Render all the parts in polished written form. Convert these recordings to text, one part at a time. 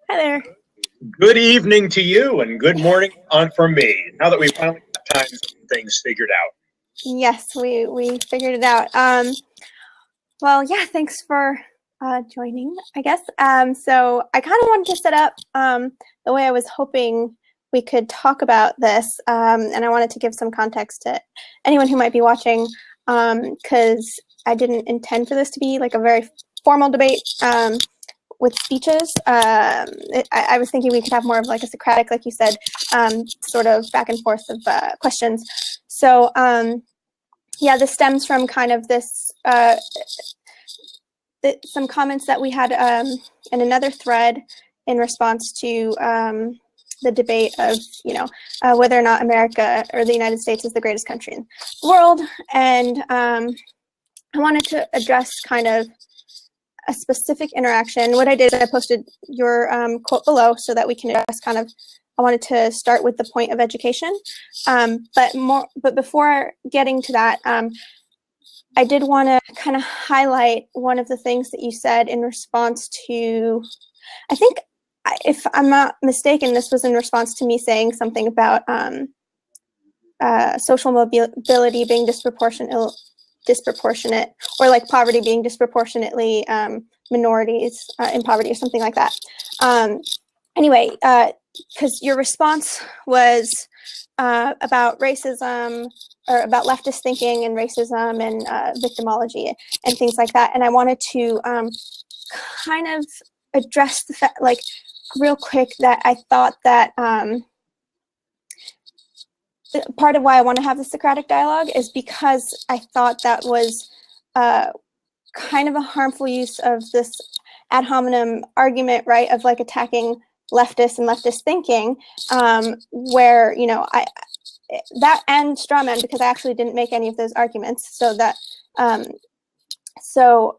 Hi there. Good evening to you, and good morning on from me. Now that we finally got time some things figured out. Yes, we figured it out. Well, yeah, thanks for joining, I guess. So I kind of wanted to set up the way I was hoping we could talk about this, and I wanted to give some context to anyone who might be watching, because I didn't intend for this to be like a very formal debate with speeches. I was thinking we could have more of like a Socratic, like you said, sort of back and forth of questions. So yeah, this stems from kind of this, some comments that we had in another thread in response to the debate of, whether or not America or the United States is the greatest country in the world. And I wanted to address kind of a specific interaction. What I did is I posted your quote below so that we can address kind of, I wanted to start with the point of education. But before getting to that, I did want to kind of highlight one of the things that you said in response to, I think, if I'm not mistaken, this was in response to me saying something about social mobility being disproportionate, or like poverty being disproportionately minorities in poverty or something like that. Anyway, because your response was about racism, or about leftist thinking and racism and victimology and things like that. And I wanted to kind of address the fact, like real quick, that I thought that part of why I want to have the Socratic dialogue is because I thought that was kind of a harmful use of this ad hominem argument, right, of like attacking leftists and leftist thinking, where, that and straw man, because I actually didn't make any of those arguments. So that, so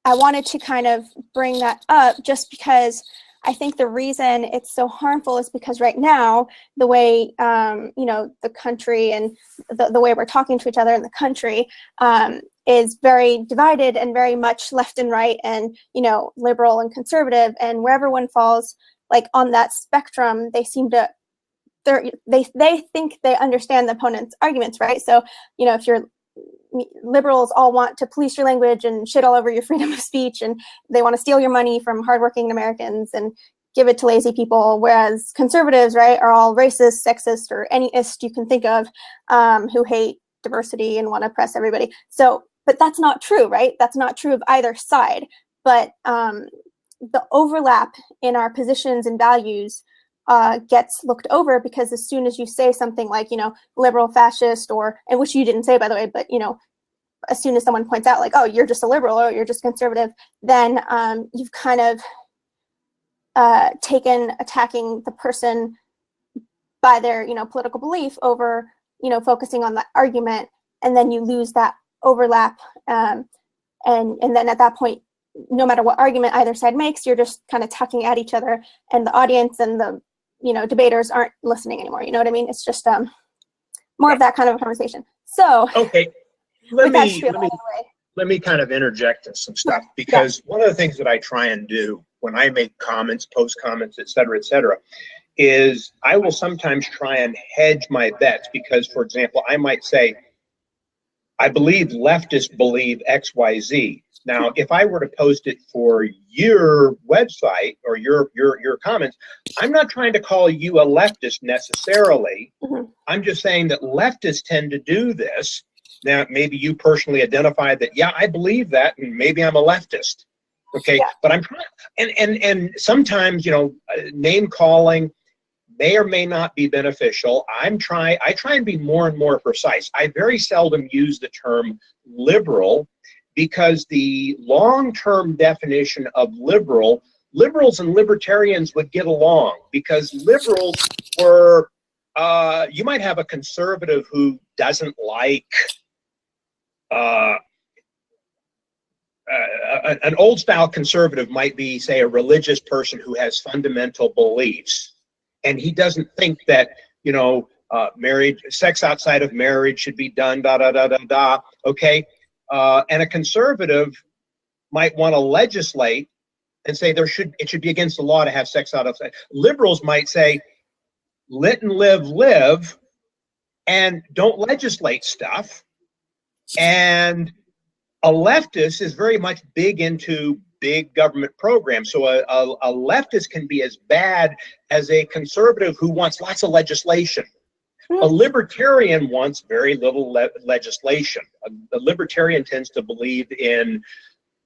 I wanted to kind of bring that up just because I think the reason it's so harmful is because right now, the way, the country and the way we're talking to each other in the country is very divided and very much left and right and, liberal and conservative. And wherever one falls, like on that spectrum, they seem to, they think they understand the opponent's arguments, right? So, if you're liberals all want to police your language and shit all over your freedom of speech, and they want to steal your money from hardworking Americans and give it to lazy people, whereas conservatives, right, are all racist, sexist, or any ist you can think of, who hate diversity and want to oppress everybody. So, but that's not true, right? That's not true of either side. But the overlap in our positions and values gets looked over, because as soon as you say something like, liberal, fascist, and which you didn't say, by the way, but, as soon as someone points out like, oh, you're just a liberal or you're just conservative, then you've kind of taken attacking the person by their, political belief over, focusing on the argument, and then you lose that overlap. And then at that point, no matter what argument either side makes, you're just kind of talking at each other, and the audience and the debaters aren't listening anymore. You know what I mean? It's just more of that kind of a conversation. So okay, let me kind of interject some stuff, because one of the things that I try and do when I make comments, post comments, et cetera, is I will sometimes try and hedge my bets, because, for example, I might say, I believe leftists believe X, Y, Z. Now, if I were to post it for your website or your comments, I'm not trying to call you a leftist necessarily. I'm just saying that leftists tend to do this. Now, maybe you personally identify that, yeah, I believe that, and maybe I'm a leftist. Okay, but I'm trying, and sometimes, name calling may or may not be beneficial. I try and be more and more precise. I very seldom use the term liberal, because the long-term definition of liberals and libertarians would get along, because liberals were, you might have a conservative who doesn't like an old-style conservative might be, say, a religious person who has fundamental beliefs, and he doesn't think that, marriage, sex outside of marriage should be done, okay? And a conservative might want to legislate and say it should be against the law to have sex out of sex. Liberals might say, let and live, and don't legislate stuff. And a leftist is very much big into big government programs. So a leftist can be as bad as a conservative who wants lots of legislation. A libertarian wants very little legislation. A libertarian tends to believe in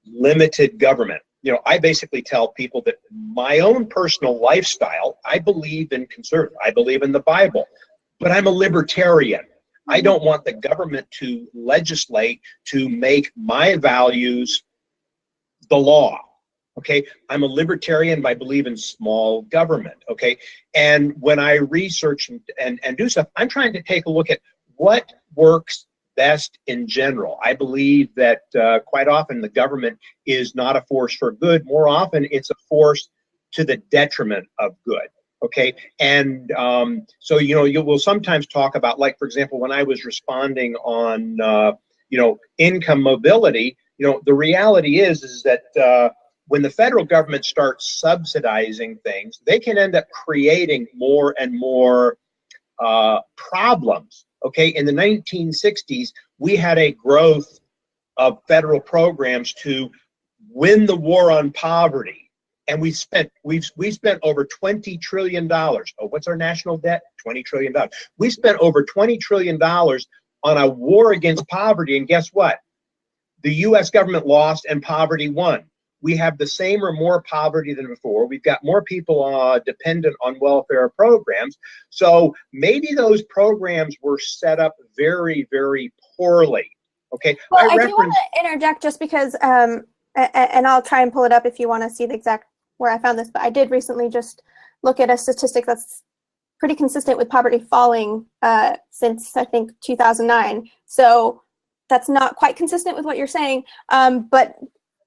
limited government. You know, I basically tell people that my own personal lifestyle, I believe in conservative, I believe in the Bible, but I'm a libertarian. I don't want the government to legislate to make my values the law. Okay, I'm a libertarian. I believe in small government. Okay, and when I research and do stuff, I'm trying to take a look at what works best in general. I believe that quite often the government is not a force for good. More often, it's a force to the detriment of good. Okay, and so you will sometimes talk about, like, for example, when I was responding on income mobility. The reality is that when the federal government starts subsidizing things, they can end up creating more and more problems. Okay, in the 1960s, we had a growth of federal programs to win the war on poverty. And we've spent over $20 trillion. Oh, what's our national debt? $20 trillion. We spent over $20 trillion on a war against poverty. And guess what? The US government lost and poverty won. We have the same or more poverty than before. We've got more people dependent on welfare programs. So maybe those programs were set up very, very poorly. Okay. Well, I do want to interject just because, and I'll try and pull it up if you want to see the exact where I found this, but I did recently just look at a statistic that's pretty consistent with poverty falling since, I think, 2009. So that's not quite consistent with what you're saying, but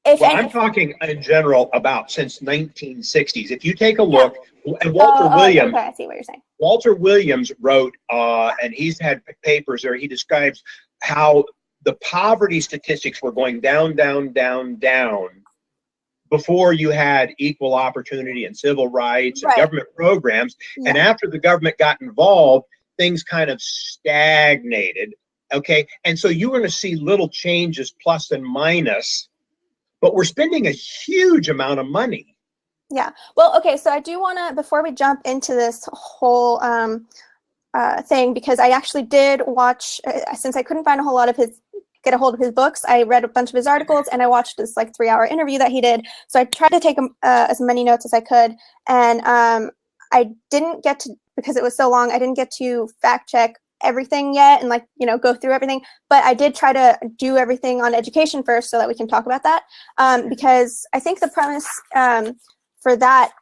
I'm talking in general about since 1960s. If you take a look, and Walter Williams, okay, I see what you're saying. Walter Williams wrote, and he's had papers there. He describes how the poverty statistics were going down, down, down, down before you had equal opportunity and civil rights and government programs. Yeah. And after the government got involved, things kind of stagnated. Okay, and so you're going to see little changes, plus and minus. But we're spending a huge amount of money. Yeah. Well, okay. So I do want to, before we jump into this whole thing, because I actually did watch, since I couldn't find a whole lot of get a hold of his books, I read a bunch of his articles and I watched this like 3-hour interview that he did. So I tried to take as many notes as I could. And I didn't get to, because it was so long, I didn't get to fact check everything yet and go through everything, but I did try to do everything on education first so that we can talk about that, because I think the premise for that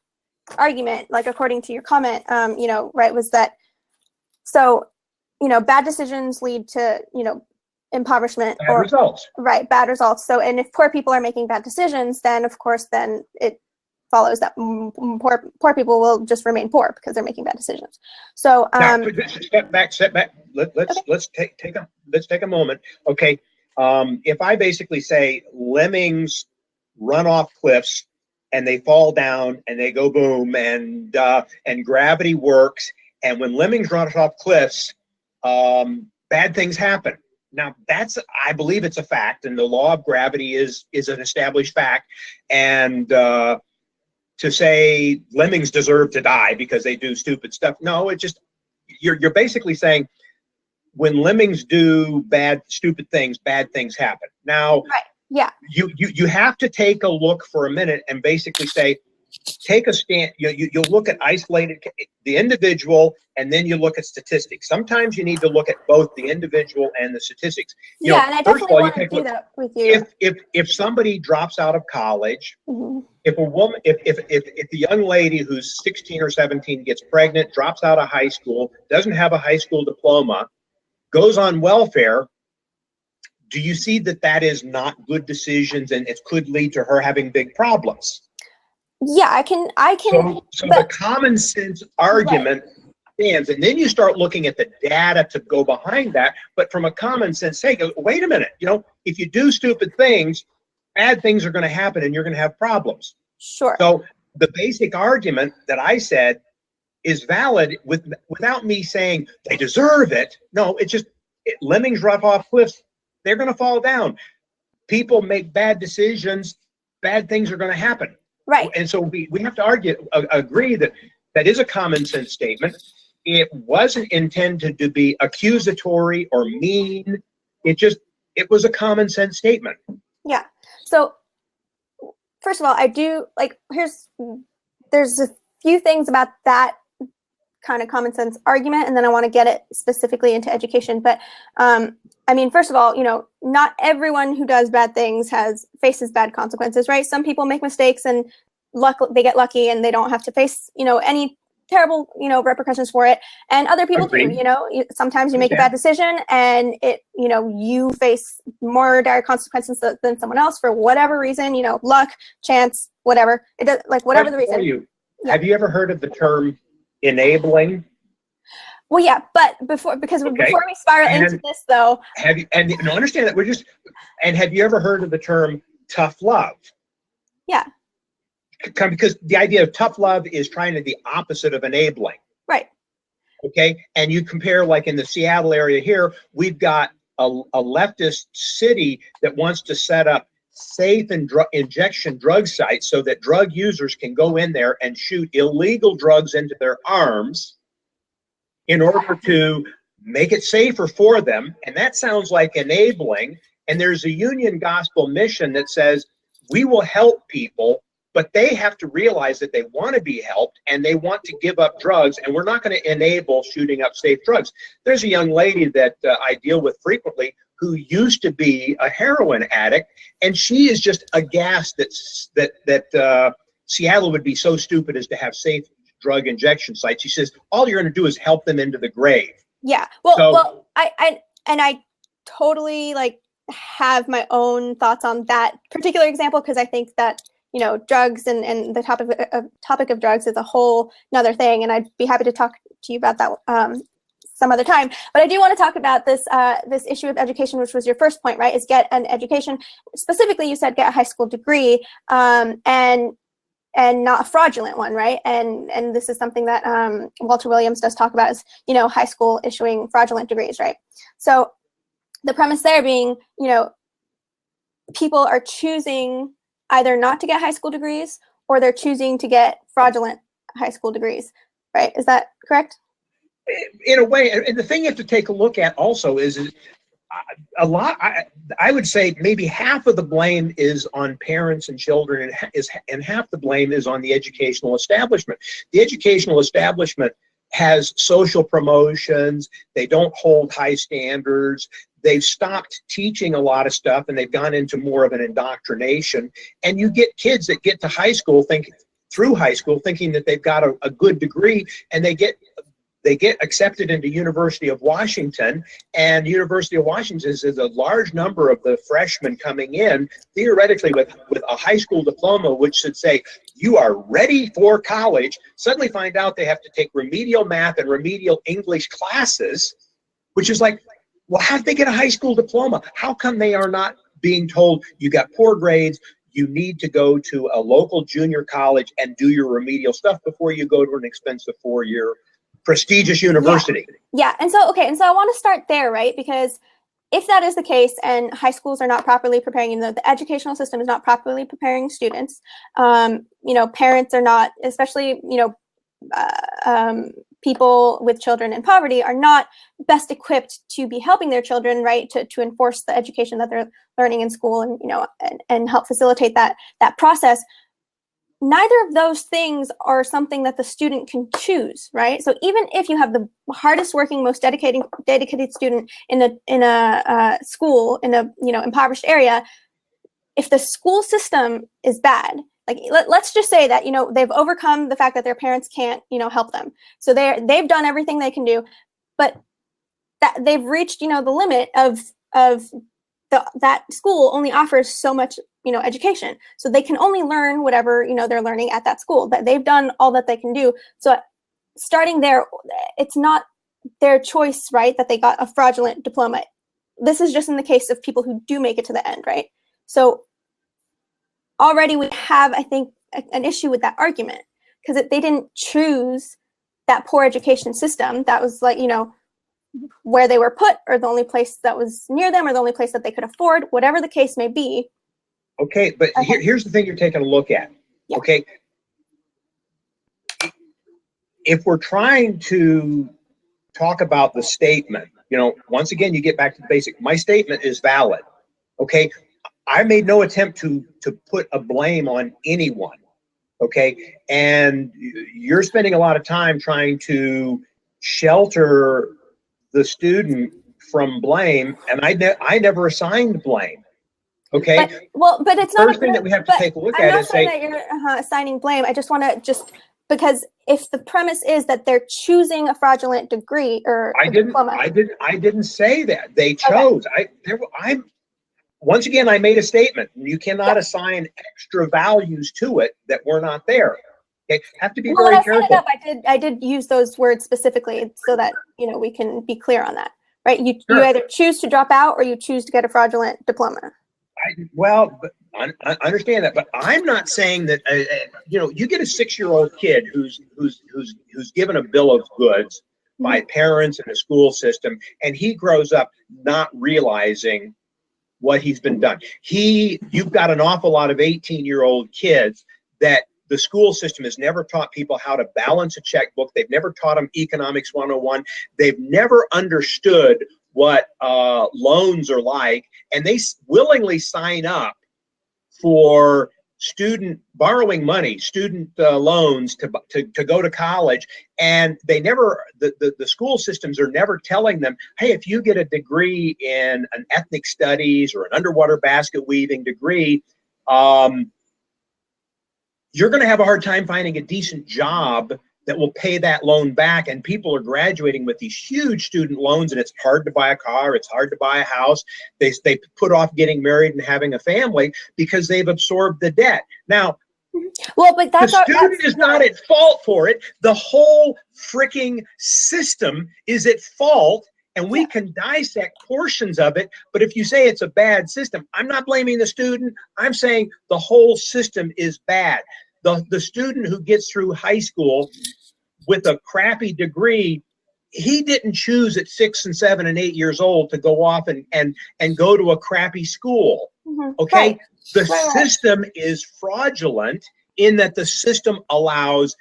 argument, like according to your comment, was that bad decisions lead to impoverishment or results, bad results. So, and if poor people are making bad decisions, then of course it follows that poor people will just remain poor because they're making bad decisions. So now, step back. Let's take a moment. Okay, if I basically say lemmings run off cliffs and they fall down and they go boom, and gravity works, and when lemmings run off cliffs, bad things happen. Now I believe it's a fact, and the law of gravity is an established fact, and to say lemmings deserve to die because they do stupid stuff. No, it just, you're basically saying when lemmings do stupid things, bad things happen. Now, you have to take a look for a minute and basically say, take a stand. You'll look at the individual, and then you look at statistics. Sometimes you need to look at both the individual and the statistics. And I definitely want to do that with you. If somebody drops out of college, if a woman, if the young lady who's 16 or 17 gets pregnant, drops out of high school, doesn't have a high school diploma, goes on welfare, do you see that is not good decisions, and it could lead to her having big problems? Yeah, I can. So the common sense argument stands, and then you start looking at the data to go behind that. But from a common sense sake, wait a minute, if you do stupid things, bad things are going to happen and you're going to have problems. Sure. So the basic argument that I said is valid without me saying they deserve it. No, it's just lemmings rough off cliffs. They're going to fall down. People make bad decisions. Bad things are going to happen. Right. And so we have to agree that that is a common sense statement. It wasn't intended to be accusatory or mean. It was a common sense statement. Yeah. So first of all, I do like, there's a few things about that kind of common sense argument, and then I want to get it specifically into education. But I mean, first of all, not everyone who does bad things faces bad consequences, right? Some people make mistakes and they get lucky and they don't have to face, any terrible, repercussions for it. And other people do, sometimes you make a bad decision and you face more dire consequences than someone else for whatever reason, luck, chance, whatever. It does, like, whatever the reason. Have you ever heard of the term enabling? Well, yeah, but before we spiral into this, though, understand that and have you ever heard of the term tough love? Yeah. Because the idea of tough love is trying to the opposite of enabling. Right. Okay. And you compare, like in the Seattle area here, we've got a leftist city that wants to set up safe and injection drug sites so that drug users can go in there and shoot illegal drugs into their arms in order to make it safer for them. And that sounds like enabling. And there's a union gospel mission that says we will help people, but they have to realize that they want to be helped and they want to give up drugs, and we're not going to enable shooting up safe drugs. There's a young lady that I deal with frequently who used to be a heroin addict, and she is just aghast that Seattle would be so stupid as to have safe drug injection sites. She says all you're going to do is help them into the grave. Yeah. Well, I totally have my own thoughts on that particular example, because I think that drugs and the topic of drugs is a whole nother thing, and I'd be happy to talk to you about that some other time. But I do want to talk about this issue of education, which was your first point, right? Is get an education. Specifically, you said get a high school degree, and not a fraudulent one, right? And this is something that Walter Williams does talk about, is high school issuing fraudulent degrees, right? So the premise there being, people are choosing either not to get high school degrees, or they're choosing to get fraudulent high school degrees, right? Is that correct? In a way, and the thing you have to take a look at also is a lot. I would say maybe half of the blame is on parents and children, and half the blame is on the educational establishment. The educational establishment has social promotions. They don't hold high standards. They've stopped teaching a lot of stuff, and they've gone into more of an indoctrination. And you get kids that get to high school thinking that they've got a good degree, and they get accepted into University of Washington, and University of Washington is a large number of the freshmen coming in theoretically with a high school diploma, which should say you are ready for college. Suddenly find out they have to take remedial math and remedial English classes, which is like, well, how did they get a high school diploma? How come they are not being told you got poor grades, you need to go to a local junior college and do your remedial stuff before you go to an expensive 4-year prestigious university? Yeah. And so I want to start there, right? Because if that is the case and high schools are not properly preparing, the educational system is not properly preparing students, parents are not, especially, people with children in poverty are not best equipped to be helping their children, right, to enforce the education that they're learning in school, and help facilitate that process. Neither of those things are something that the student can choose, right? So even if you have the hardest working, most dedicated student in a school in a impoverished area, if the school system is bad, like let's just say that they've overcome the fact that their parents can't help them, so they've done everything they can do, but that they've reached the limit of that school only offers so much education, so they can only learn whatever they're learning at that school. That they've done all that they can do. So starting there, it's not their choice, right, that they got a fraudulent diploma. This is just in the case of people who do make it to the end, right? So already would have, I think, an issue with that argument, because they didn't choose that poor education system. That was like, you know, where they were put, or the only place that was near them, or the only place that they could afford, whatever the case may be. Okay, but here's the thing you're taking a look at. Yeah. Okay, if we're trying to talk about the statement, you know, once again, you get back to the basic. My statement is valid. Okay, I made no attempt to put a blame on anyone. Okay, and you're spending a lot of time trying to shelter the student from blame, and I never assigned blame. Okay. But it's not. First thing that we have to take a look at is say that you're assigning blame. I just want to because if the premise is that they're choosing a fraudulent degree or diploma. I didn't say that. They chose. Okay. Once again, I made a statement. You cannot assign extra values to it that were not there. Okay, have to be very careful. I did use those words specifically so that, you know, we can be clear on that, right? You either choose to drop out or you choose to get a fraudulent diploma. I understand that, but I'm not saying that. You know, you get a 6-year-old kid who's given a bill of goods by parents and a school system, and he grows up not realizing what he's been done. You've got an awful lot of 18-year-old kids that the school system has never taught people how to balance a checkbook. They've never taught them economics 101. They've never understood what loans are like, and they willingly sign up for borrowing money, student loans to go to college, and they never, the school systems are never telling them, hey, if you get a degree in an ethnic studies or an underwater basket weaving degree, you're going to have a hard time finding a decent job that will pay that loan back. And people are graduating with these huge student loans, and it's hard to buy a car, it's hard to buy a house. They put off getting married and having a family because they've absorbed the debt. Now, but the student is not at fault for it. The whole freaking system is at fault, and we can dissect portions of it. But if you say it's a bad system, I'm not blaming the student. I'm saying the whole system is bad. The student who gets through high school with a crappy degree, he didn't choose at 6 and 7 and 8 years old to go off and go to a crappy school. Okay, right. The system is fraudulent in that the system allows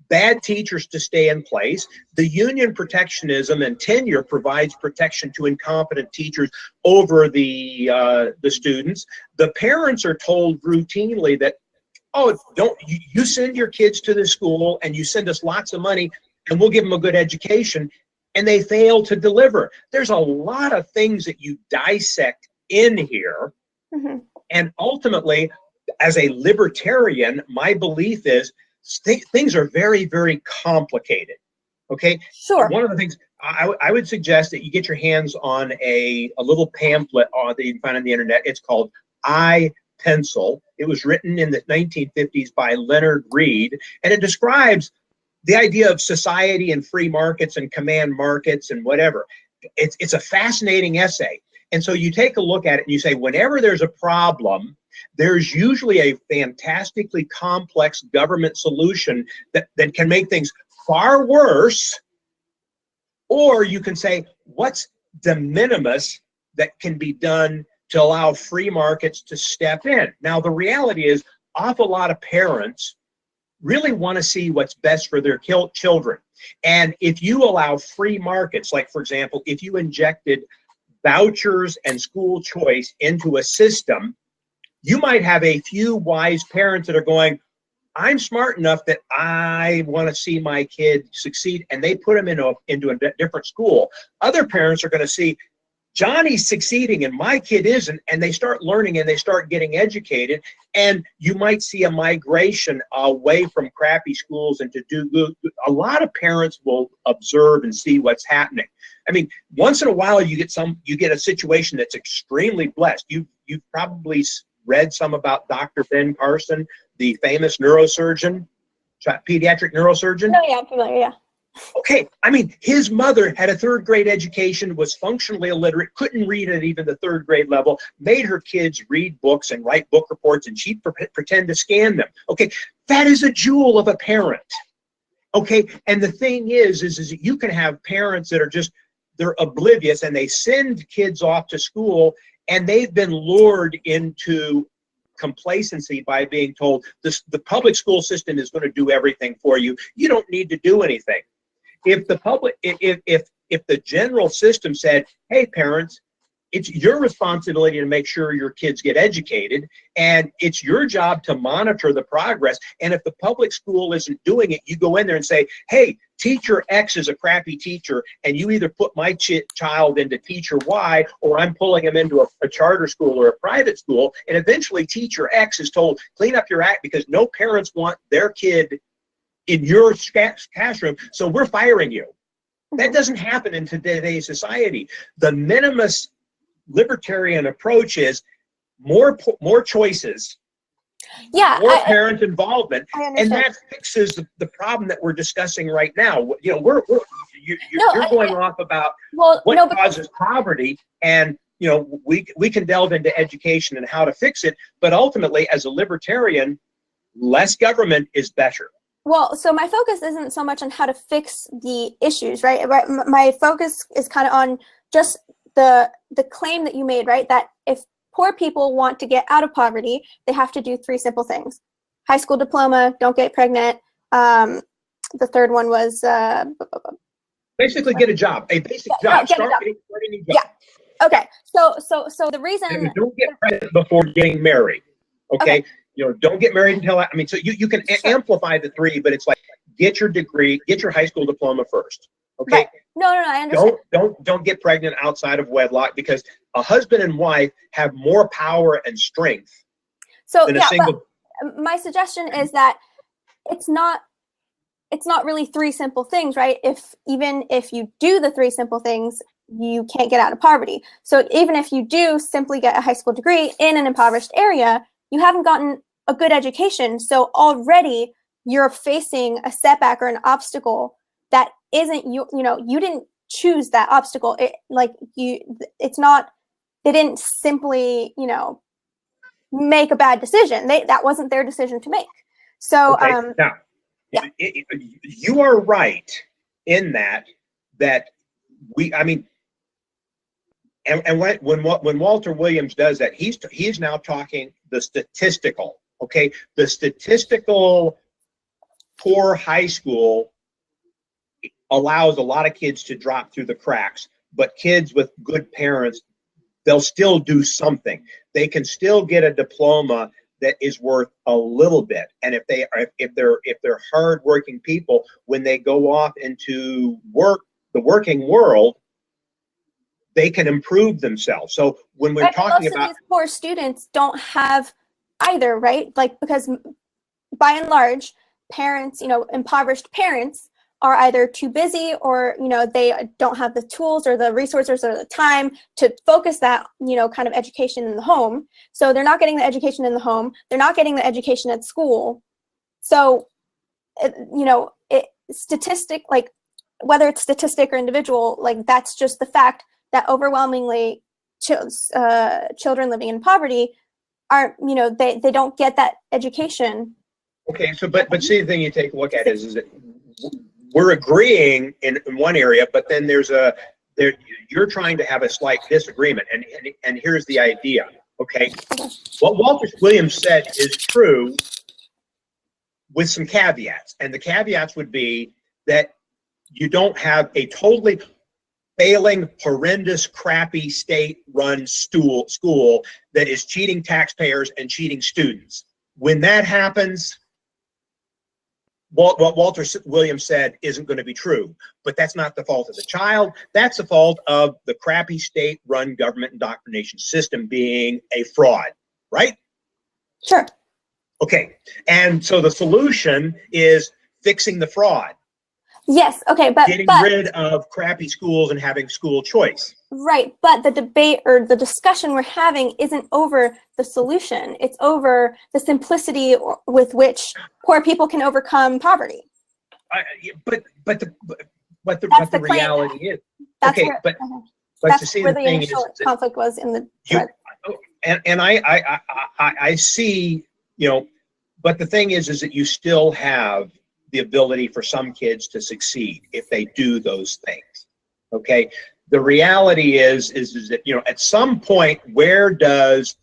bad teachers to stay in place. The union protectionism and tenure provides protection to incompetent teachers over the students. The parents are told routinely that, oh, you send your kids to the school and you send us lots of money and we'll give them a good education, and they fail to deliver. There's a lot of things that you dissect in here. And ultimately, as a libertarian, my belief is things are very, very complicated. Okay? Sure. One of the things I would suggest that you get your hands on a little pamphlet that you can find on the internet. It's called Pencil. It was written in the 1950s by Leonard Read, and it describes the idea of society and free markets and command markets and whatever. It's a fascinating essay. And so you take a look at it and you say, whenever there's a problem, there's usually a fantastically complex government solution that can make things far worse. Or you can say, what's de minimis that can be done to allow free markets to step in? Now, the reality is, awful lot of parents really want to see what's best for their children. And if you allow free markets, like, for example, if you injected vouchers and school choice into a system, you might have a few wise parents that are going, I'm smart enough that I want to see my kid succeed, and they put them into a different school. Other parents are going to see, Johnny's succeeding and my kid isn't, and they start learning and they start getting educated, and you might see a migration away from crappy schools and to do good. A lot of parents will observe and see what's happening. I mean, once in a while you get a situation that's extremely blessed. You've probably read some about Dr. Ben Carson, the famous neurosurgeon, pediatric neurosurgeon. No, yeah, I'm familiar, yeah. Okay, I mean, his mother had a third grade education, was functionally illiterate, couldn't read at even the third grade level, made her kids read books and write book reports, and she'd pretend to scan them. Okay, that is a jewel of a parent. Okay, and the thing is that you can have parents that are just, they're oblivious, and they send kids off to school, and they've been lured into complacency by being told the public school system is going to do everything for you. You don't need to do anything. If the general system said, hey, parents, it's your responsibility to make sure your kids get educated, and it's your job to monitor the progress. And if the public school isn't doing it, you go in there and say, hey, teacher X is a crappy teacher, and you either put my child into teacher Y, or I'm pulling him into a charter school or a private school. And eventually teacher X is told, clean up your act, because no parents want their kid in your classroom, so we're firing you. That doesn't happen in today's society. The minimalist libertarian approach is more choices, more parent involvement, and that fixes the problem that we're discussing right now. You know, you're going off about what causes poverty, and you know, we can delve into education and how to fix it, but ultimately, as a libertarian, less government is better. Well, so my focus isn't so much on how to fix the issues, right? My focus is kind of on just the claim that you made, right? That if poor people want to get out of poverty, they have to do 3 simple things: high school diploma, don't get pregnant. The third one was basically get a job, a basic job. Start getting a job. Yeah. Okay. So the reason, and don't get pregnant before getting married. Okay. You know, don't get married until, I mean, so you can amplify the 3, but it's like, get your degree, get your high school diploma first. Okay. Right. No, I understand. Don't get pregnant outside of wedlock, because a husband and wife have more power and strength than a single. But my suggestion is that it's not really 3 simple things, right? Even if you do the 3 simple things, you can't get out of poverty. So even if you do simply get a high school degree in an impoverished area, you haven't gotten a good education. So already you're facing a setback or an obstacle that isn't you know, you didn't choose that obstacle. They didn't simply, you know, make a bad decision. That wasn't their decision to make. So now, you are right in that I mean, and when Walter Williams does that, he's now talking the statistical, okay? The statistical poor high school allows a lot of kids to drop through the cracks, but kids with good parents, they'll still do something. They can still get a diploma that is worth a little bit. And if they're hardworking people, when they go off into the working world, they can improve themselves. So when we're talking about, these poor students don't have either, right? Like, because by and large, parents, you know, impoverished parents are either too busy, or, you know, they don't have the tools or the resources or the time to focus that, you know, kind of education in the home. So they're not getting the education in the home. They're not getting the education at school. So, you know, like, whether it's statistic or individual, like, that's just the fact that overwhelmingly children living in poverty aren't, you know, they don't get that education. Okay, so but see, the thing you take a look at is that we're agreeing in one area, but then you're trying to have a slight disagreement, and here's the idea. Okay, what Walter Williams said is true with some caveats, and the caveats would be that you don't have a totally failing, horrendous, crappy state-run school that is cheating taxpayers and cheating students. When that happens, what Walter Williams said isn't going to be true. But that's not the fault of the child. That's the fault of the crappy state-run government indoctrination system being a fraud, right? Sure. Okay, and so the solution is fixing the fraud. Yes, okay, but getting rid of crappy schools and having school choice. Right, but the debate or the discussion we're having isn't over the solution. It's over the simplicity with which poor people can overcome poverty. but the reality is, that's okay, where, but that's you see, where the the thing initial is, conflict was in the and I see, you know, but the thing is that you still have the ability for some kids to succeed if they do those things. Okay, the reality is that, you know, at some point, where does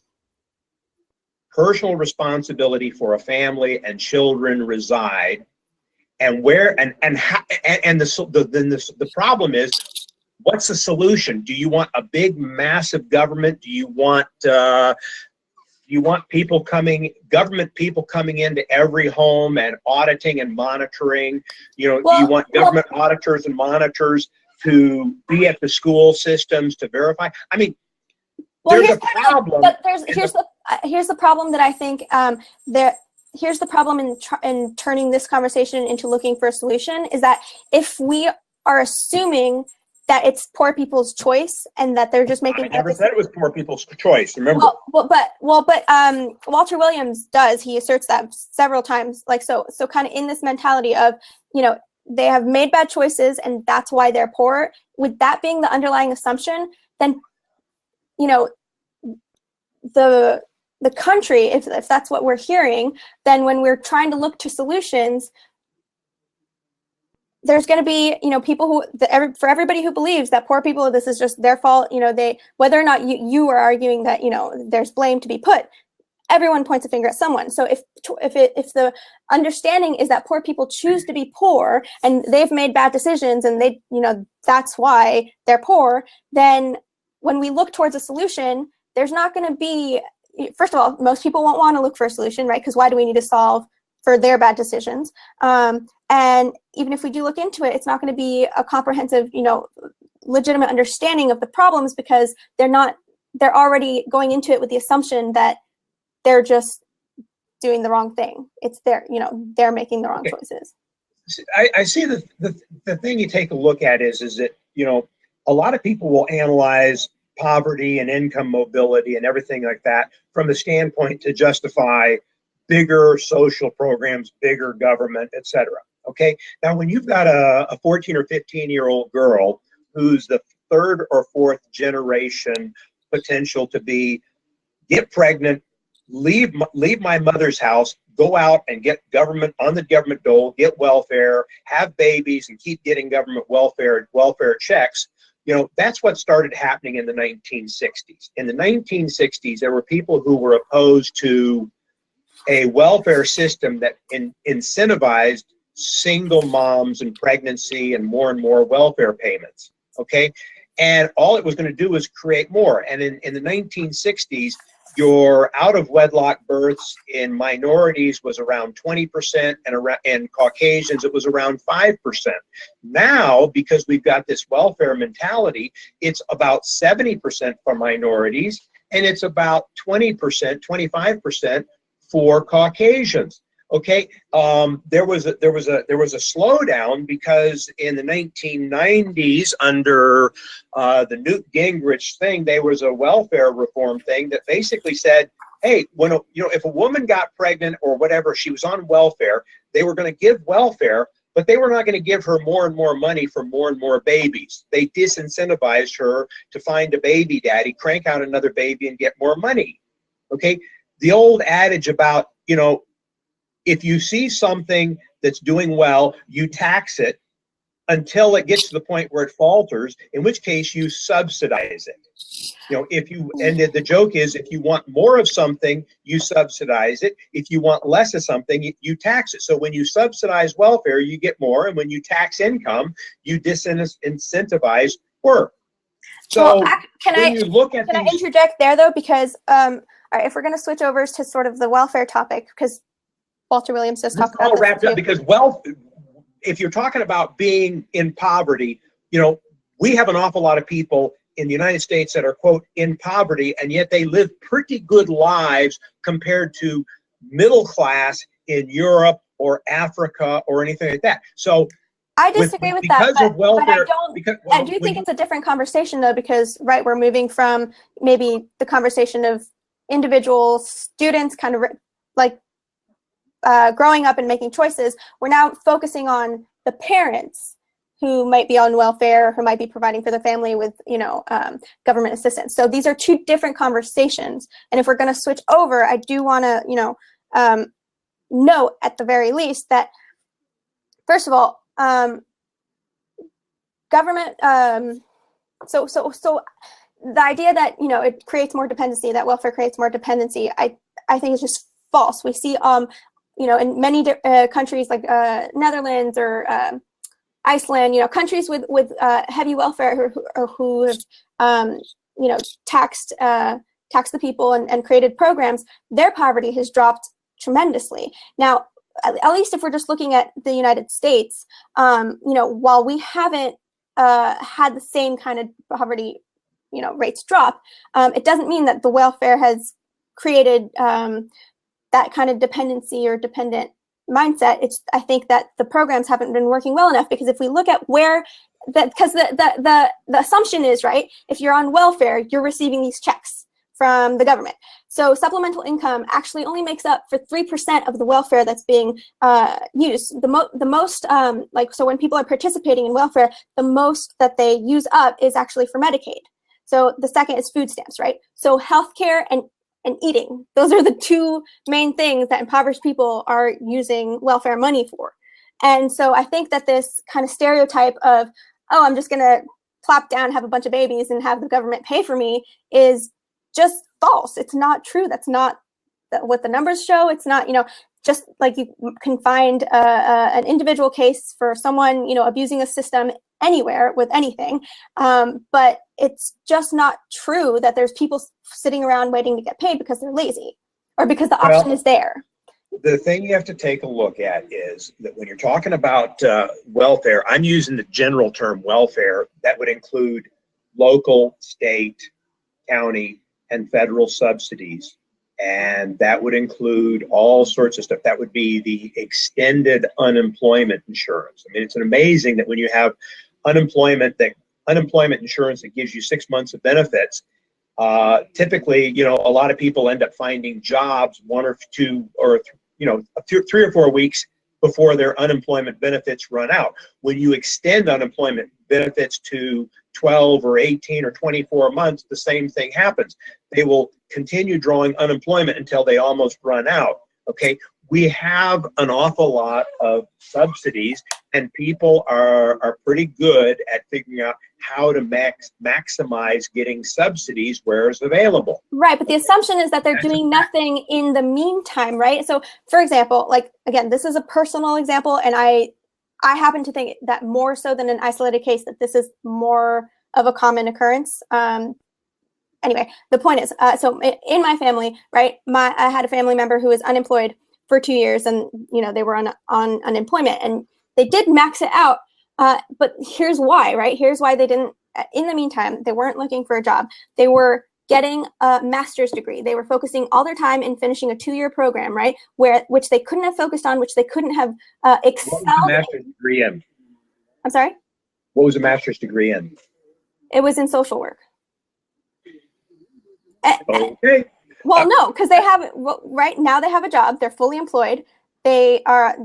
personal responsibility for a family and children reside, and where and how, and the problem is, what's the solution? Do you want a big, massive government? Do you want government people coming into every home and auditing and monitoring? You know, do you want government auditors and monitors to be at the school systems to verify? I mean, there's a problem. But here's the problem that I think here's the problem in turning this conversation into looking for a solution, is that if we are assuming that it's poor people's choice and that they're just making. I never said it was poor people's choice. Remember? But Walter Williams does. He asserts that several times. Like so kind of in this mentality of, you know, they have made bad choices and that's why they're poor. With that being the underlying assumption, then, you know, the country, if that's what we're hearing, then when we're trying to look to solutions, there's going to be, you know, people who, for everybody who believes that poor people, this is just their fault, you know, whether or not you are arguing that, you know, there's blame to be put, everyone points a finger at someone. So if the understanding is that poor people choose to be poor and they've made bad decisions and they, you know, that's why they're poor, then when we look towards a solution, there's not going to be, first of all, most people won't want to look for a solution, right? Because why do we need to solve for their bad decisions? And even if we do look into it, it's not going to be a comprehensive, you know, legitimate understanding of the problems, because they're already going into it with the assumption that they're just doing the wrong thing. It's you know, they're making the wrong choices. I see the thing you take a look at is that, you know, a lot of people will analyze poverty and income mobility and everything like that from the standpoint to justify bigger social programs, bigger government, etc. Okay, now when you've got a 14 or 15-year-old girl who's the third or fourth generation potential to get pregnant, leave my mother's house, go out and get government on the government dole, get welfare, have babies, and keep getting government welfare checks. You know, that's what started happening in the 1960s. In the 1960s, there were people who were opposed to a welfare system that incentivized single moms and pregnancy and more welfare payments. Okay, and all it was going to do was create more. And in the 1960s, your out-of-wedlock births in minorities was around 20%, and in Caucasians it was around 5%. Now, because we've got this welfare mentality, it's about 70% for minorities, and it's about 20%, 25% for Caucasians. Okay, there was a slowdown because in the 1990s, under the Newt Gingrich thing, there was a welfare reform thing that basically said, hey, if a woman got pregnant or whatever, she was on welfare, they were going to give welfare, but they were not going to give her more and more money for more and more babies. They disincentivized her to find a baby daddy, crank out another baby, and get more money. Okay, the old adage about, you know, if you see something that's doing well, you tax it until it gets to the point where it falters, in which case you subsidize it. You know, and the joke is, if you want more of something, you subsidize it. If you want less of something, you tax it. So when you subsidize welfare, you get more, and when you tax income, you disincentivize work. So can I interject there though? Because all right, if we're going to switch over to sort of the welfare topic, because Walter Williams does talk about this wrapped up, because if you're talking about being in poverty, you know, we have an awful lot of people in the United States that are, quote, in poverty, and yet they live pretty good lives compared to middle class in Europe or Africa or anything like that. So I disagree with that, but I do think it's a different conversation though, because right, we're moving from maybe the conversation of individual students kind of like growing up and making choices. We're now focusing on the parents who might be on welfare, who might be providing for the family with, government assistance. So these are two different conversations. And if we're going to switch over, I do want to, note at the very least that, first of all, government, so the idea that, it creates more dependency, that welfare creates more dependency, I think is just false. We see, in many countries like Netherlands or Iceland, countries with heavy welfare who have, taxed the people and created programs, their poverty has dropped tremendously. Now, at least if we're just looking at the United States, while we haven't had the same kind of poverty, rates drop, it doesn't mean that the welfare has created that kind of dependency or dependent mindset. I think that the programs haven't been working well enough, because if we look at where because the assumption is, right, if you're on welfare, you're receiving these checks from the government. So supplemental income actually only makes up for 3% of the welfare that's being used. The most, so when people are participating in welfare, the most that they use up is actually for Medicaid. So the second is food stamps, right? So healthcare and eating, those are the two main things that impoverished people are using welfare money for. And so I think that this kind of stereotype of, oh, I'm just going to plop down, have a bunch of babies and have the government pay for me is just false. It's not true. That's not what the numbers show. It's not, just like you can find an individual case for someone, abusing a system anywhere with anything. But it's just not true that there's people sitting around waiting to get paid because they're lazy or because the option is there. The thing you have to take a look at is that when you're talking about welfare, I'm using the general term welfare. That would include local, state, county, and federal subsidies. And that would include all sorts of stuff. That would be the extended unemployment insurance. I mean, it's amazing that when you have unemployment insurance that gives you 6 months of benefits, typically, a lot of people end up finding jobs 1 or 2 or 3 or 4 weeks before their unemployment benefits run out. When you extend unemployment benefits to 12 or 18 or 24 months, the same thing happens. They will continue drawing unemployment until they almost run out. Okay, we have an awful lot of subsidies, and people are pretty good at figuring out how to maximize getting subsidies where it's available. Right, but the assumption is that they're doing nothing in the meantime, right? So, for example, again, this is a personal example, and I happen to think that more so than an isolated case, that this is more of a common occurrence. Anyway, the point is, so in my family, right, I had a family member who was unemployed for 2 years, and they were on unemployment, and they did max it out. But here's why, right? Here's why they didn't. In the meantime, they weren't looking for a job. They were getting a master's degree. They were focusing all their time in finishing a 2-year program, right? Which they couldn't have focused on, which they couldn't have excelled. What was the master's degree in? I'm sorry? What was a master's degree in? It was in social work. Okay. Well, no, because they have, right now they have a job. They're fully employed. They are,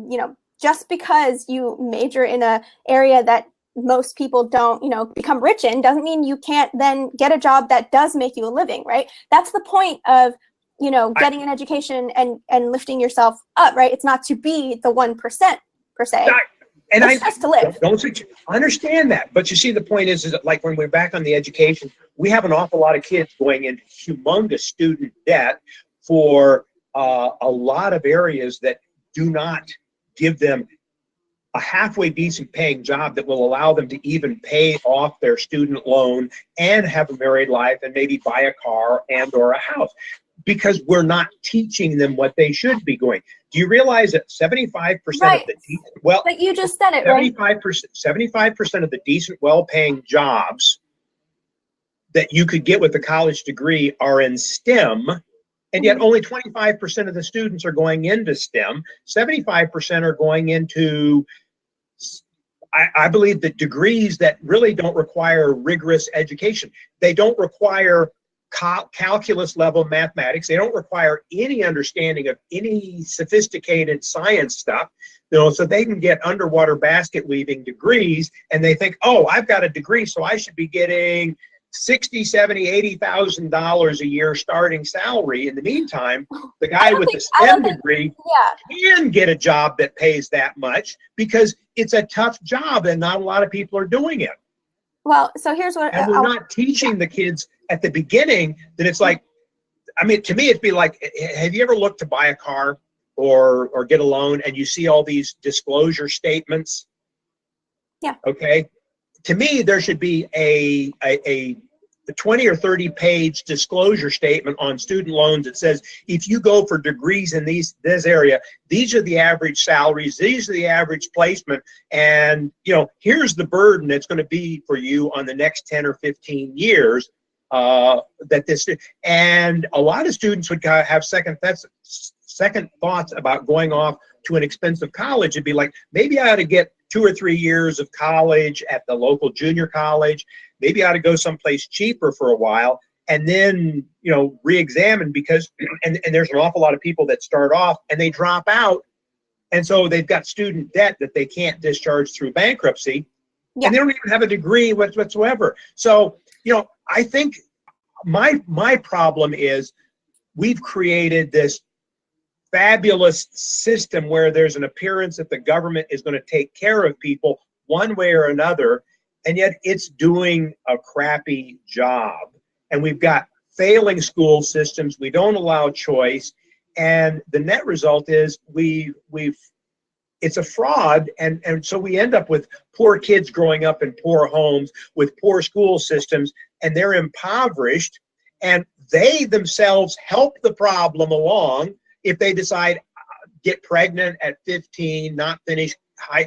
just because you major in a area that most people don't, become rich in, doesn't mean you can't then get a job that does make you a living, right? That's the point of, getting an education and lifting yourself up, right? It's not to be the 1% per se. And it's just to live. Don't understand that. But you see, the point is that, like, when we're back on the education, we have an awful lot of kids going into humongous student debt for a lot of areas that do not give them a halfway decent paying job that will allow them to even pay off their student loan and have a married life and maybe buy a car and or a house, because we're not teaching them what they should be going. Do you realize that 75% right. of the but you just said it, 75% of the decent, well-paying jobs that you could get with a college degree are in STEM, and yet only 25% of the students are going into STEM. 75% are going into, I believe, the degrees that really don't require rigorous education. They don't require calculus level mathematics. They don't require any understanding of any sophisticated science stuff. So they can get underwater basket weaving degrees, and they think, oh, I've got a degree, so I should be getting $60,000, $70,000, $80,000 a year starting salary. In the meantime, the guy with the STEM degree can get a job that pays that much because it's a tough job and not a lot of people are doing it. Well, so here's what, and we're not teaching the kids at the beginning that it's like, I mean, to me, it'd be like, have you ever looked to buy a car or get a loan and you see all these disclosure statements? Yeah. Okay. To me, there should be a 20 or 30 page disclosure statement on student loans that says, if you go for degrees in this area, these are the average salaries, these are the average placement, and here's the burden that's going to be for you on the next 10 or 15 years. And a lot of students would have second thoughts about going off to an expensive college. It'd be like, maybe I ought to get 2 or 3 years of college at the local junior college. Maybe I ought to go someplace cheaper for a while and then, re-examine, because, and there's an awful lot of people that start off and they drop out. And so they've got student debt that they can't discharge through bankruptcy. Yeah. And they don't even have a degree whatsoever. So, I think my problem is we've created this fabulous system where there's an appearance that the government is going to take care of people one way or another, and yet it's doing a crappy job. And we've got failing school systems. We don't allow choice, and the net result is it's a fraud, and so we end up with poor kids growing up in poor homes with poor school systems, and they're impoverished, and they themselves help the problem along if they decide get pregnant at 15, not finish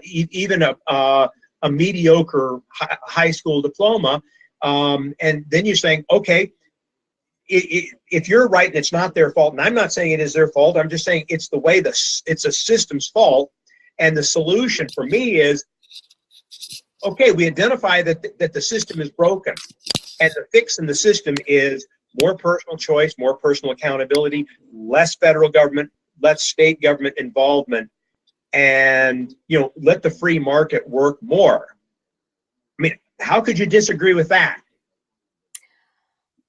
even a mediocre high school diploma, and then you're saying, okay, if you're right and it's not their fault, and I'm not saying it is their fault, I'm just saying it's the way it's a system's fault. And the solution for me is, okay, we identify that the system is broken, and the fix in the system is more personal choice, more personal accountability, less federal government, less state government involvement, and let the free market work more. I mean, how could you disagree with that?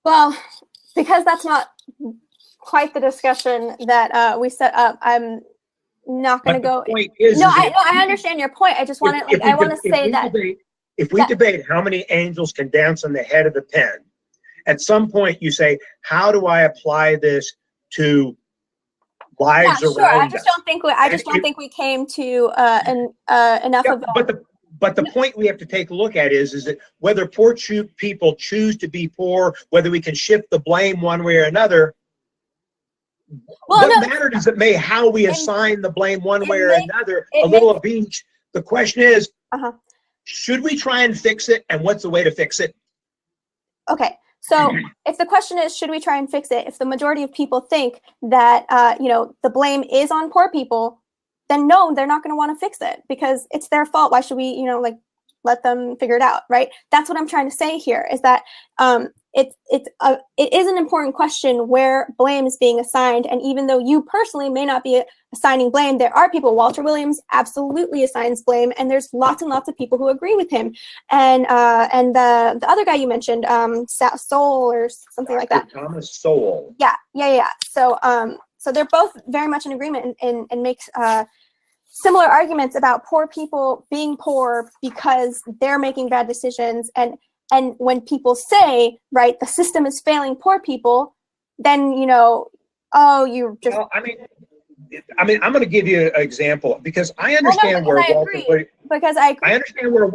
Well, because that's not quite the discussion that we set up. I'm not going to go. I understand your point. I just want to. I want to say that if we debate how many angels can dance on the head of the pen, at some point you say, how do I apply this to lives around us? I just don't think we came to enough of. But the point we have to take a look at is that whether poor people choose to be poor, whether we can shift the blame one way or another. What matter does it make how we assign the blame one way or another? A little of each. The question is, should we try and fix it, and what's the way to fix it? Okay, so if the question is, should we try and fix it? If the majority of people think that the blame is on poor people, then no, they're not going to want to fix it because it's their fault. Why should we, let them figure it out, right? That's what I'm trying to say here is that it is an important question where blame is being assigned. And even though you personally may not be assigning blame, there are people. Walter Williams absolutely assigns blame, and there's lots and lots of people who agree with him. And the other guy you mentioned, Sowell or something like that. Thomas Sowell. Yeah. So they're both very much in agreement and makes similar arguments about poor people being poor because they're making bad decisions. And when people say, right, the system is failing poor people, then, you just... Well, I mean, I'm going to give you an example because I understand where Walter Williams... Because I agree. I understand where...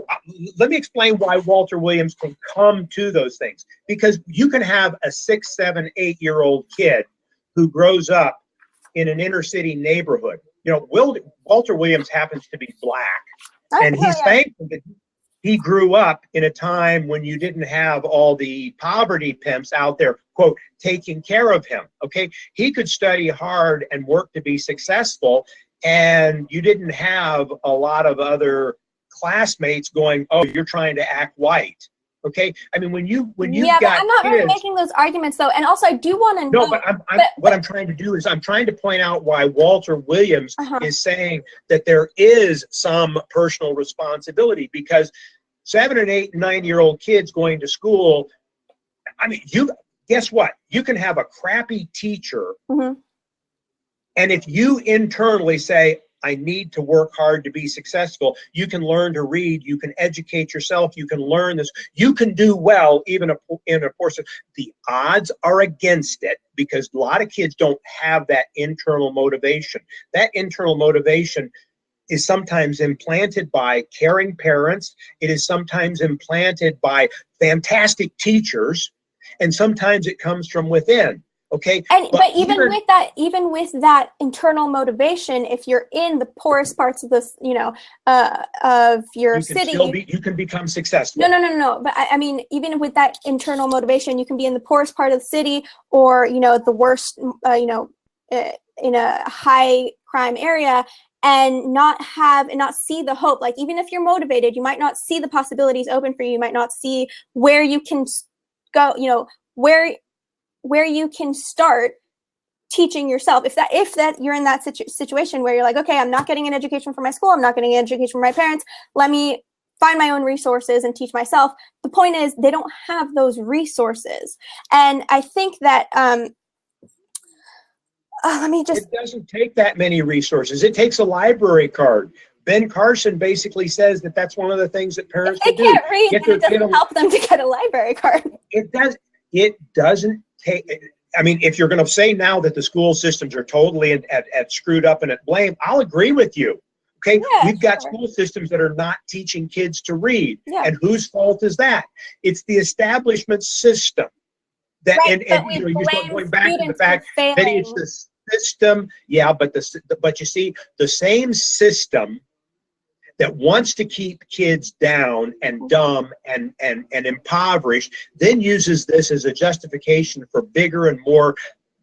Let me explain why Walter Williams can come to those things. Because you can have a 6, 7, 8-year-old kid who grows up in an inner city neighborhood. Walter Williams happens to be black, and he's thankful that he grew up in a time when you didn't have all the poverty pimps out there, quote, taking care of him. Okay, he could study hard and work to be successful, and you didn't have a lot of other classmates going, oh, you're trying to act white. Okay, I mean, when you've yeah, got but I'm not kids, really making those arguments though. And also, I do want to no, know. what I'm trying to do is I'm trying to point out why Walter Williams Uh-huh. is saying that there is some personal responsibility, because 7 and 8 and 9-year-old kids going to school, I mean, guess what? You can have a crappy teacher, Mm-hmm. and if you internally say, I need to work hard to be successful, you can learn to read, you can educate yourself, you can learn this, you can do well even in a course. The odds are against it, because a lot of kids don't have that internal motivation. That internal motivation is sometimes implanted by caring parents. It is sometimes implanted by fantastic teachers, and sometimes it comes from within. Okay, But even with that internal motivation, if you're in the poorest parts of this, of your city, you can become successful. No. But I mean, even with that internal motivation, you can be in the poorest part of the city, or the worst, in a high crime area, and not see the hope. Like, even if you're motivated, you might not see the possibilities open for you. You might not see where you can go. Where you can start teaching yourself. If that you're in that situation where you're like, okay, I'm not getting an education from my school, I'm not getting an education from my parents, let me find my own resources and teach myself. The point is, they don't have those resources. And I think that it doesn't take that many resources. It takes a library card. Ben Carson basically says that that's one of the things that parents can do. If they can't read, then it doesn't help them to get a library card. It doesn't take. I mean, if you're going to say now that the school systems are totally at screwed up and at blame, I'll agree with you. Okay, yeah, we've got school systems that are not teaching kids to read, yeah. And whose fault is that? It's the establishment system. That right, you start going back to the fact that it's the system. Yeah, but you see, the same system that wants to keep kids down and dumb and impoverished, then uses this as a justification for bigger and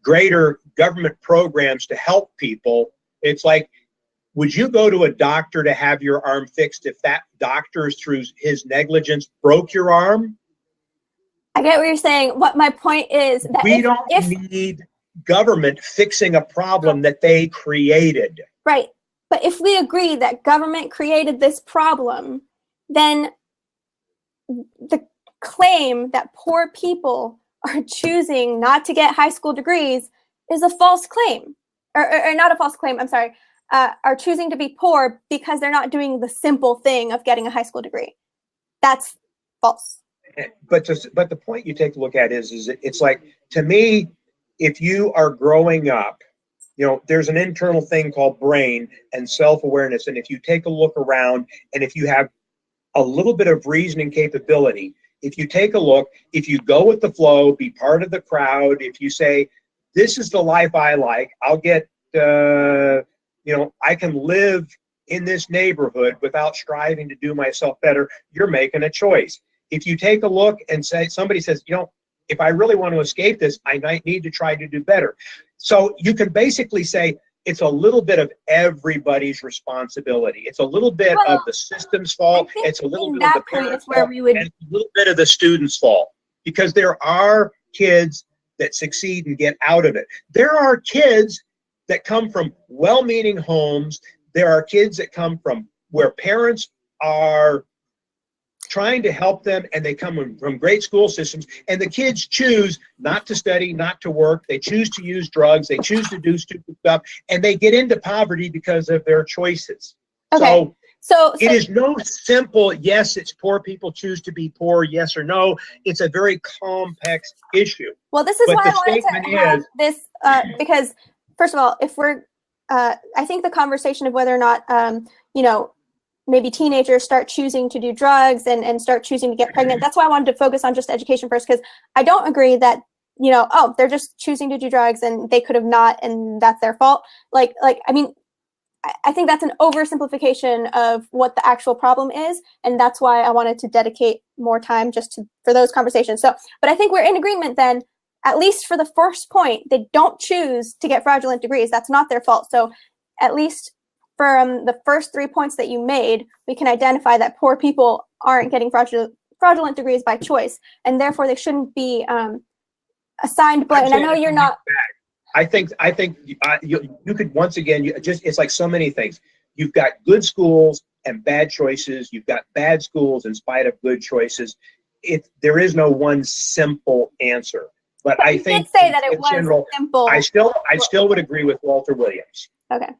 greater government programs to help people. It's like, would you go to a doctor to have your arm fixed if that doctor, through his negligence, broke your arm? I get what you're saying. What my point is that we don't need government fixing a problem that they created. Right. But if we agree that government created this problem, then the claim that poor people are choosing not to get high school degrees is a false claim. Or not a false claim, I'm sorry. Are choosing to be poor because they're not doing the simple thing of getting a high school degree. That's false. But the point you take a look at is it's like, to me, if you are growing up, there's an internal thing called brain and self-awareness. And if you take a look around, and if you have a little bit of reasoning capability, if you take a look, if you go with the flow, be part of the crowd, if you say, this is the life I like, I'll get, I can live in this neighborhood without striving to do myself better, you're making a choice. If you take a look and somebody says, if I really want to escape this, I might need to try to do better. So you can basically say it's a little bit of everybody's responsibility. It's a little bit of the system's fault. It's a little bit of the parents' fault, and a little bit of the students' fault. Because there are kids that succeed and get out of it. There are kids that come from well-meaning homes. There are kids that come from where parents are trying to help them, and they come from great school systems, and the kids choose not to study, not to work. They choose to use drugs. They choose to do stupid stuff, and they get into poverty because of their choices. Okay. So it is no simple, yes, it's poor people choose to be poor, yes or no. It's a very complex issue. Well, this is why I wanted to have this, because first of all, if we're, I think the conversation of whether or not, maybe teenagers start choosing to do drugs and start choosing to get pregnant. That's why I wanted to focus on just education first, because I don't agree that, they're just choosing to do drugs and they could have not, and that's their fault. I think that's an oversimplification of what the actual problem is. And that's why I wanted to dedicate more time for those conversations. So, but I think we're in agreement then, at least for the first point, they don't choose to get fraudulent degrees. That's not their fault. So at least from the first 3 points that you made, we can identify that poor people aren't getting fraudulent fraudulent degrees by choice, and therefore they shouldn't be assigned blame. And I know you're not. I think you could, once again, it's like so many things. You've got good schools and bad choices. You've got bad schools in spite of good choices. There is no one simple answer. But I think did say that it was simple. I still would agree with Walter Williams. Okay.